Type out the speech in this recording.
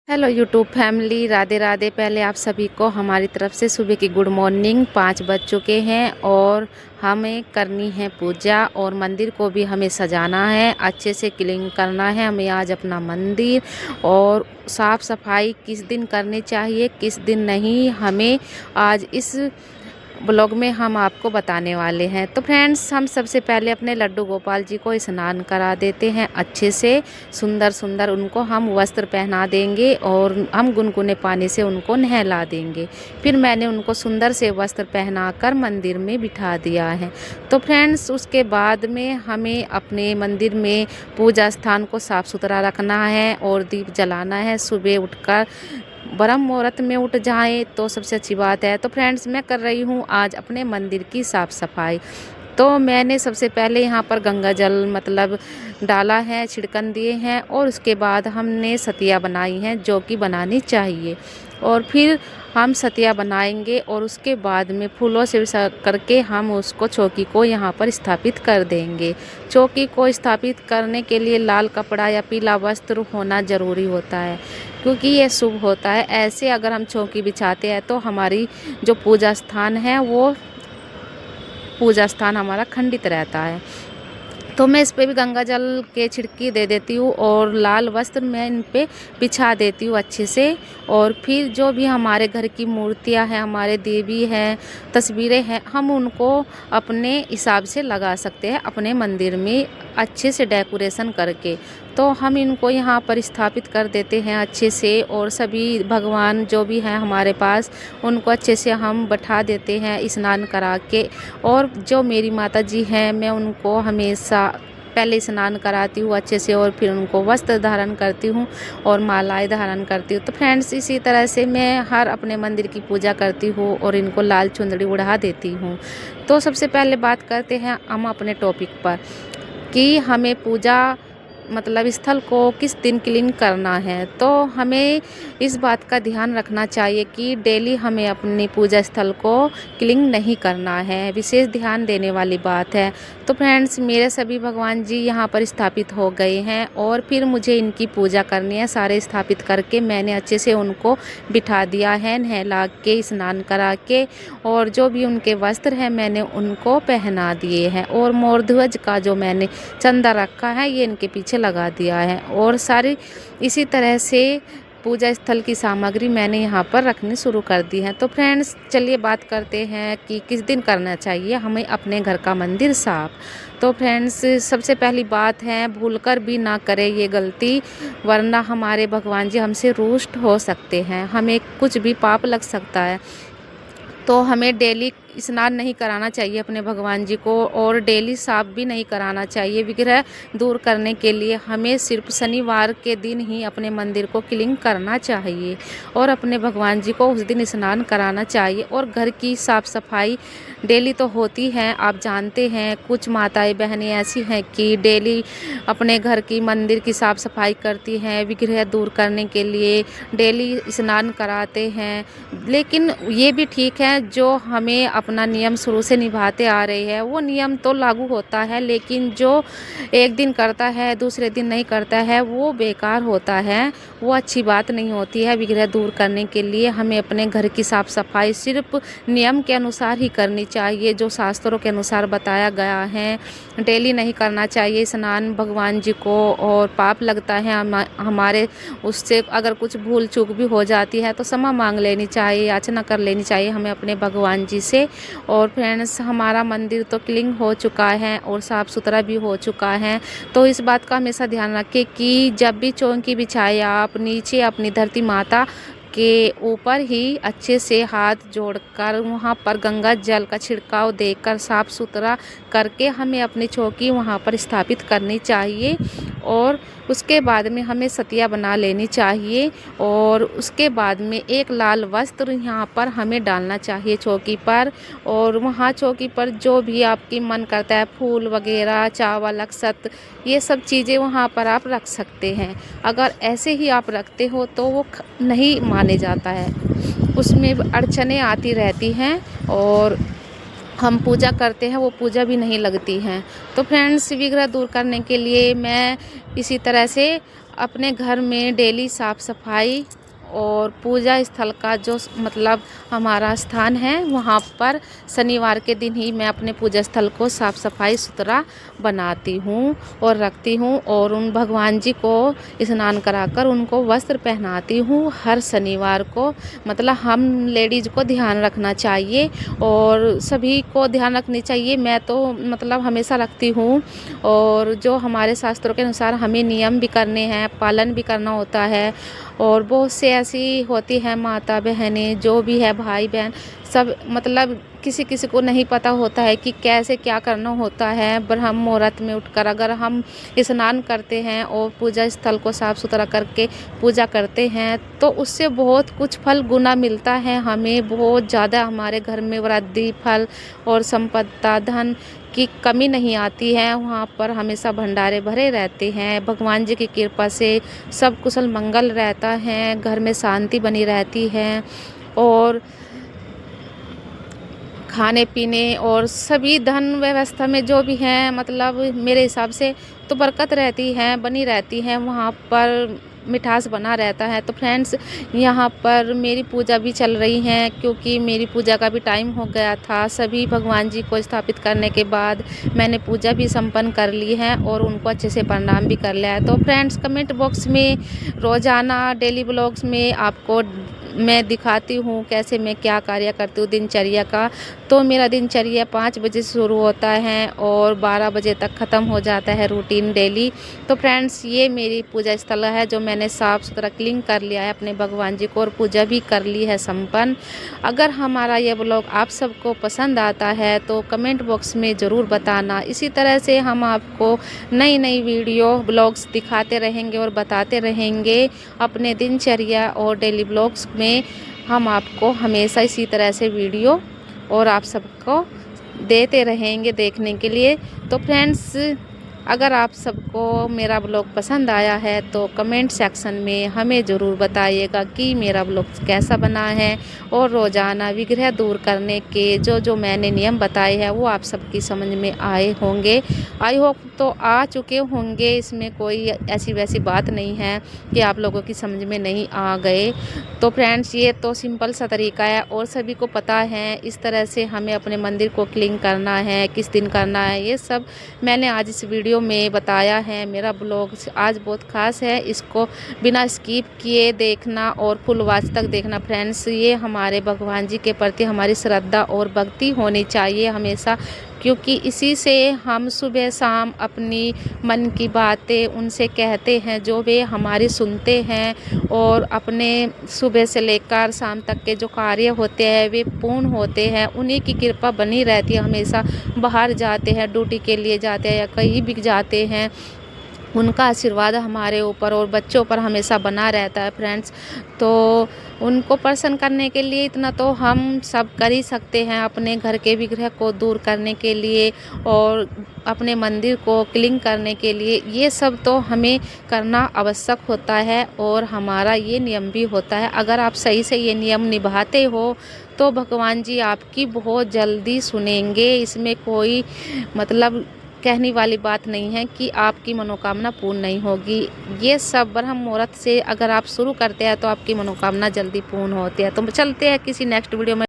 Hello YouTube family, Radhe Radhe. पहले आप सभी को हमारी तरफ से सुबह की गुड मॉर्निंग। 5 बज चुके हैं और हमें करनी है पूजा और मंदिर को भी हमें सजाना है, अच्छे से क्लीन करना है हमें आज अपना मंदिर। और साफ़ सफाई किस दिन करनी चाहिए किस दिन नहीं, हमें आज इस ब्लॉग में हम आपको बताने वाले हैं। तो फ्रेंड्स, हम सबसे पहले अपने लड्डू गोपाल जी को स्नान करा देते हैं अच्छे से। सुंदर सुंदर उनको हम वस्त्र पहना देंगे और हम गुनगुने पानी से उनको नहला देंगे। फिर मैंने उनको सुंदर से वस्त्र पहनाकर मंदिर में बिठा दिया है। तो फ्रेंड्स, उसके बाद में हमें अपने मंदिर में पूजा स्थान को साफ़ सुथरा रखना है और दीप जलाना है। सुबह उठकर ब्रह्म मुहूर्त में उठ जाएं तो सबसे अच्छी बात है। तो फ्रेंड्स, मैं कर रही हूँ आज अपने मंदिर की साफ़ सफाई। तो मैंने सबसे पहले यहाँ पर गंगा जल डाला है, छिड़कन दिए हैं और उसके बाद हमने सतिया बनाई हैं जो कि बनानी चाहिए। और फिर हम सतिया बनाएंगे और उसके बाद में फूलों से करके हम उसको चौकी को यहाँ पर स्थापित कर देंगे। चौकी को स्थापित करने के लिए लाल कपड़ा या पीला वस्त्र होना ज़रूरी होता है, क्योंकि ये शुभ होता है। ऐसे अगर हम चौकी बिछाते हैं तो हमारी जो पूजा स्थान है वो पूजा स्थान हमारा खंडित रहता है। तो मैं इस पे भी गंगा जल के छिड़की दे देती हूँ और लाल वस्त्र मैं इन पे बिछा देती हूँ अच्छे से। और फिर जो भी हमारे घर की मूर्तियाँ हैं, हमारे देवी हैं, तस्वीरें हैं, हम उनको अपने हिसाब से लगा सकते हैं अपने मंदिर में अच्छे से डेकोरेशन करके। तो हम इनको यहाँ पर स्थापित कर देते हैं अच्छे से और सभी भगवान जो भी हैं हमारे पास उनको अच्छे से हम बैठा देते हैं स्नान करा के। और जो मेरी माता जी हैं, मैं उनको हमेशा पहले स्नान कराती हूँ अच्छे से और फिर उनको वस्त्र धारण करती हूँ और मालाएं धारण करती हूँ। तो फ्रेंड्स, इसी तरह से मैं हर अपने मंदिर की पूजा करती हूँ और इनको लाल चुंदड़ी उड़ा देती हूँ। तो सबसे पहले बात करते हैं हम अपने टॉपिक पर कि हमें पूजा स्थल को किस दिन क्लीन करना है। तो हमें इस बात का ध्यान रखना चाहिए कि डेली हमें अपनी पूजा स्थल को क्लीन नहीं करना है, विशेष ध्यान देने वाली बात है। तो फ्रेंड्स, मेरे सभी भगवान जी यहाँ पर स्थापित हो गए हैं और फिर मुझे इनकी पूजा करनी है। सारे स्थापित करके मैंने अच्छे से उनको बिठा दिया है, नहला के स्नान करा के, और जो भी उनके वस्त्र हैं मैंने उनको पहना दिए हैं। और मोर ध्वज का जो मैंने चंदा रखा है ये इनके पीछे लगा दिया है। और सारी इसी तरह से पूजा स्थल की सामग्री मैंने यहाँ पर रखनी शुरू कर दी है। तो फ्रेंड्स, चलिए बात करते हैं कि किस दिन करना चाहिए हमें अपने घर का मंदिर साफ। तो फ्रेंड्स, सबसे पहली बात है, भूलकर भी ना करें ये गलती, वरना हमारे भगवान जी हमसे रुष्ट हो सकते हैं, हमें कुछ भी पाप लग सकता है। तो हमें डेली स्नान नहीं कराना चाहिए अपने भगवान जी को और डेली साफ भी नहीं कराना चाहिए। विग्रह दूर करने के लिए हमें सिर्फ शनिवार के दिन ही अपने मंदिर को क्लीन करना चाहिए और अपने भगवान जी को उस दिन स्नान कराना चाहिए। और घर की साफ़ सफाई डेली तो होती है, आप जानते हैं कुछ माताएं बहनें ऐसी हैं कि डेली अपने घर की मंदिर की साफ़ सफाई करती हैं, विग्रह दूर करने के लिए डेली स्नान कराते हैं। लेकिन ये भी ठीक है, जो हमें अपना नियम शुरू से निभाते आ रहे हैं वो नियम तो लागू होता है, लेकिन जो एक दिन करता है दूसरे दिन नहीं करता है वो बेकार होता है, वो अच्छी बात नहीं होती है। विग्रह दूर करने के लिए हमें अपने घर की साफ़ सफाई सिर्फ नियम के अनुसार ही करनी चाहिए, जो शास्त्रों के अनुसार बताया गया है। डेली नहीं करना चाहिए स्नान भगवान जी को और पाप लगता है हमारे उससे। अगर कुछ भूल चूक भी हो जाती है तो क्षमा मांग लेनी चाहिए, याचना कर लेनी चाहिए हमें अपने भगवान जी से। और फ्रेंड्स, हमारा मंदिर तो क्लीन हो चुका है और साफ़ सुथरा भी हो चुका है। तो इस बात का हमेशा ध्यान रखें कि जब भी चौकी बिछाए आप नीचे अपनी धरती माता के ऊपर ही अच्छे से हाथ जोड़कर वहाँ पर गंगा जल का छिड़काव देकर साफ़ सुथरा करके हमें अपनी चौकी वहाँ पर स्थापित करनी चाहिए। और उसके बाद में हमें सतिया बना लेनी चाहिए और उसके बाद में एक लाल वस्त्र यहाँ पर हमें डालना चाहिए चौकी पर। और वहाँ चौकी पर जो भी आपकी मन करता है, फूल वगैरह, चावल, अक्षत, ये सब चीज़ें वहाँ पर आप रख सकते हैं। अगर ऐसे ही आप रखते हो तो वो नहीं माने जाता है, उसमें अड़चनें आती रहती हैं। और हम पूजा करते हैं वो पूजा भी नहीं लगती हैं। तो फ्रेंड्स, विग्रह दूर करने के लिए मैं इसी तरह से अपने घर में डेली साफ़ सफाई और पूजा स्थल का जो मतलब हमारा स्थान है वहाँ पर शनिवार के दिन ही मैं अपने पूजा स्थल को साफ़ सफाई सुथरा बनाती हूँ और रखती हूँ और उन भगवान जी को स्नान कराकर उनको वस्त्र पहनाती हूँ हर शनिवार को। मतलब हम लेडीज़ को ध्यान रखना चाहिए और सभी को ध्यान रखनी चाहिए। मैं तो मतलब हमेशा रखती हूँ और जो हमारे शास्त्रों के अनुसार हमें नियम भी करने हैं, पालन भी करना होता है। और बहुत से ऐसी होती हैं माता बहनें जो भी है भाई बहन सब, मतलब किसी किसी को नहीं पता होता है कि कैसे क्या करना होता है। ब्रह्म मुहूर्त में उठकर अगर हम स्नान करते हैं और पूजा स्थल को साफ़ सुथरा करके पूजा करते हैं तो उससे बहुत कुछ फल गुना मिलता है हमें। बहुत ज़्यादा हमारे घर में वृद्धि, फल और संपदा, धन की कमी नहीं आती है। वहाँ पर हमेशा भंडारे भरे रहते हैं। भगवान जी की कृपा से सब कुशल मंगल रहता है, घर में शांति बनी रहती है और खाने पीने और सभी धन व्यवस्था में जो भी है, मतलब मेरे हिसाब से तो बरकत रहती है, बनी रहती है। वहाँ पर मिठास बना रहता है। तो फ्रेंड्स, यहाँ पर मेरी पूजा भी चल रही है क्योंकि मेरी पूजा का भी टाइम हो गया था। सभी भगवान जी को स्थापित करने के बाद मैंने पूजा भी संपन्न कर ली है और उनको अच्छे से प्रणाम भी कर लिया है। तो फ्रेंड्स, कमेंट बॉक्स में रोज़ाना डेली ब्लॉग्स में आपको मैं दिखाती हूँ कैसे मैं क्या कार्य करती हूँ दिनचर्या का। तो मेरा दिनचर्या 5 बजे शुरू होता है और 12 बजे तक ख़त्म हो जाता है रूटीन डेली। तो फ्रेंड्स, ये मेरी पूजा स्थल है जो मैंने साफ़ सुथरा क्लीन कर लिया है अपने भगवान जी को और पूजा भी कर ली है संपन्न। अगर हमारा ये ब्लॉग आप सबको पसंद आता है तो कमेंट बॉक्स में ज़रूर बताना। इसी तरह से हम आपको नई नई वीडियो ब्लॉग्स दिखाते रहेंगे और बताते रहेंगे अपने दिनचर्या और डेली ब्लॉग्स में। हम आपको हमेशा इसी तरह से वीडियो और आप सबको देते रहेंगे देखने के लिए। तो फ्रेंड्स, अगर आप सबको मेरा ब्लॉग पसंद आया है तो कमेंट सेक्शन में हमें ज़रूर बताइएगा कि मेरा ब्लॉग कैसा बना है और रोज़ाना विग्रह दूर करने के जो मैंने नियम बताए हैं वो आप सबकी समझ में आए होंगे। आई होप तो आ चुके होंगे, इसमें कोई ऐसी वैसी बात नहीं है कि आप लोगों की समझ में नहीं आ गए। तो फ्रेंड्स, ये तो सिंपल सा तरीका है और सभी को पता है इस तरह से हमें अपने मंदिर को क्लीन करना है, किस दिन करना है, ये सब मैंने आज इस वीडियो में बताया है। मेरा ब्लॉग आज बहुत ख़ास है, इसको बिना स्किप किए देखना और फुल वॉच तक देखना फ्रेंड्स। ये हमारे भगवान जी के प्रति हमारी श्रद्धा और भक्ति होनी चाहिए हमेशा, क्योंकि इसी से हम सुबह शाम अपनी मन की बातें उनसे कहते हैं जो वे हमारी सुनते हैं और अपने सुबह से लेकर शाम तक के जो कार्य होते हैं वे पूर्ण होते हैं। उन्हीं की कृपा बनी रहती है हमेशा। बाहर जाते हैं, ड्यूटी के लिए जाते हैं या कहीं भी जाते हैं, उनका आशीर्वाद हमारे ऊपर और बच्चों पर हमेशा बना रहता है फ्रेंड्स। तो उनको प्रसन्न करने के लिए इतना तो हम सब कर ही सकते हैं, अपने घर के विग्रह को दूर करने के लिए और अपने मंदिर को क्लीन करने के लिए। ये सब तो हमें करना आवश्यक होता है और हमारा ये नियम भी होता है। अगर आप सही से ये नियम निभाते हो तो भगवान जी आपकी बहुत जल्दी सुनेंगे। इसमें कोई मतलब कहने वाली बात नहीं है कि आपकी मनोकामना पूर्ण नहीं होगी। ये सब ब्रह्म मुहूर्त से अगर आप शुरू करते हैं तो आपकी मनोकामना जल्दी पूर्ण होती है। तो चलते हैं किसी नेक्स्ट वीडियो में।